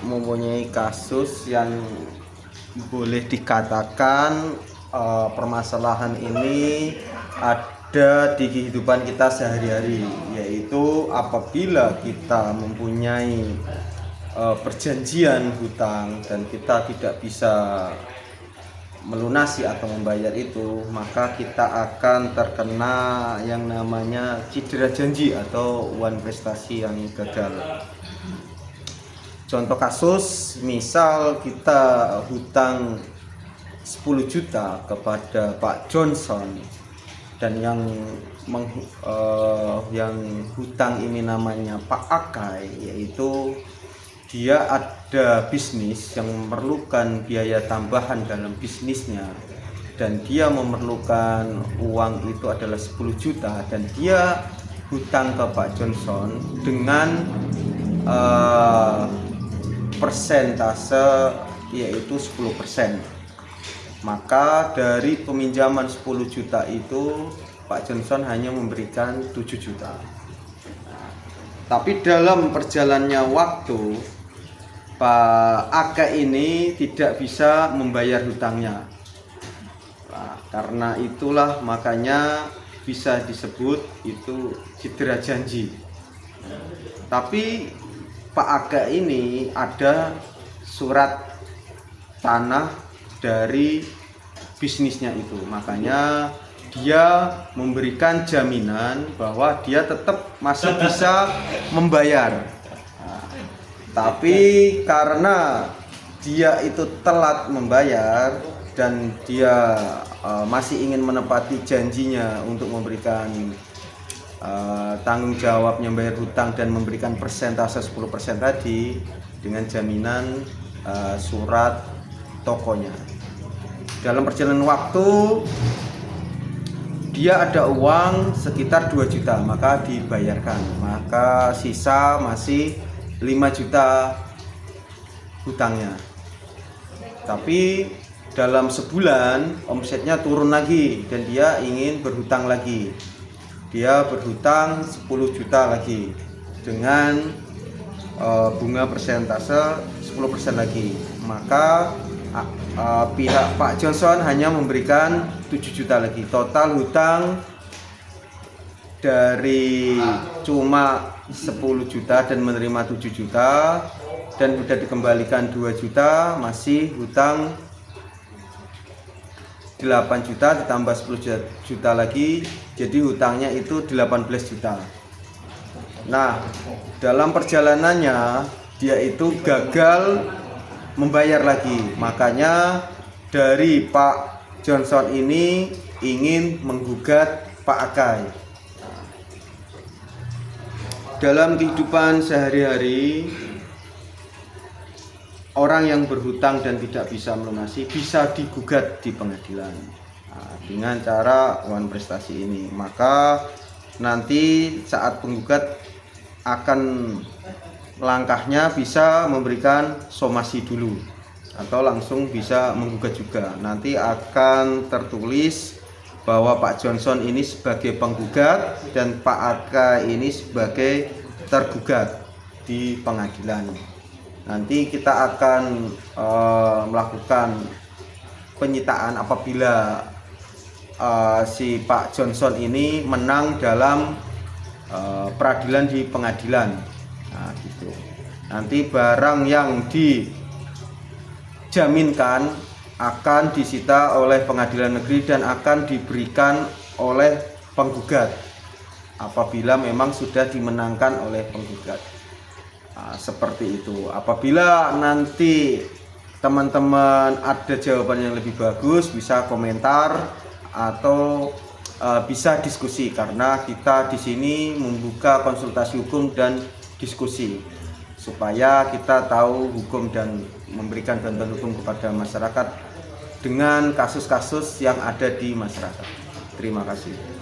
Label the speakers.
Speaker 1: Mempunyai kasus yang boleh dikatakan permasalahan ini ada di kehidupan kita sehari-hari, yaitu apabila kita mempunyai perjanjian hutang dan kita tidak bisa melunasi atau membayar itu, maka kita akan terkena yang namanya cedera janji atau uang prestasi yang gagal. Contoh kasus, misal kita hutang 10 juta kepada Pak Johnson dan yang hutang ini namanya Pak Akai, yaitu dia ada bisnis yang memerlukan biaya tambahan dalam bisnisnya dan dia memerlukan uang itu adalah 10 juta dan dia hutang ke Pak Johnson dengan persentase yaitu 10%. Maka dari peminjaman 10 juta itu Pak Johnson hanya memberikan 7 juta. Tapi dalam perjalannya waktu Pak Aka ini tidak bisa membayar hutangnya. Nah, karena itulah makanya bisa disebut itu cedera janji. Tapi Pak Aga ini ada surat tanah dari bisnisnya itu, makanya dia memberikan jaminan bahwa dia tetap masih bisa membayar. Nah, tapi karena dia itu telat membayar dan dia masih ingin menepati janjinya untuk memberikan tanggung jawabnya membayar hutang dan memberikan persentase 10% tadi dengan jaminan surat tokonya. Dalam perjalanan waktu dia ada uang sekitar 2 juta, maka dibayarkan, maka sisa masih 5 juta hutangnya. Tapi dalam sebulan omsetnya turun lagi dan dia ingin berhutang lagi. Dia berhutang 10 juta lagi dengan bunga persentase 10% lagi. Maka pihak Pak Johnson hanya memberikan 7 juta lagi. Total hutang dari cuma 10 juta dan menerima 7 juta dan sudah dikembalikan 2 juta, masih hutang 8 juta ditambah 10 juta lagi, jadi hutangnya itu 18 juta. Nah, dalam perjalanannya dia itu gagal membayar lagi, makanya dari Pak Johnson ini ingin menggugat Pak Akai. Dalam kehidupan sehari-hari, orang yang berhutang dan tidak bisa melunasi bisa digugat di pengadilan dengan cara uang prestasi ini. Maka nanti saat penggugat akan langkahnya bisa memberikan somasi dulu atau langsung bisa menggugat juga. Nanti akan tertulis bahwa Pak Johnson ini sebagai penggugat dan Pak Aka ini sebagai tergugat di pengadilan. Nanti kita akan melakukan penyitaan apabila si Pak Johnson ini menang dalam peradilan di pengadilan. Nah, gitu. Nanti barang yang dijaminkan akan disita oleh pengadilan negeri dan akan diberikan oleh penggugat apabila memang sudah dimenangkan oleh penggugat. Nah, seperti itu. Apabila nanti teman-teman ada jawaban yang lebih bagus, bisa komentar atau bisa diskusi, karena kita di sini membuka konsultasi hukum dan diskusi supaya kita tahu hukum dan memberikan bantuan hukum kepada masyarakat dengan kasus-kasus yang ada di masyarakat. Terima kasih.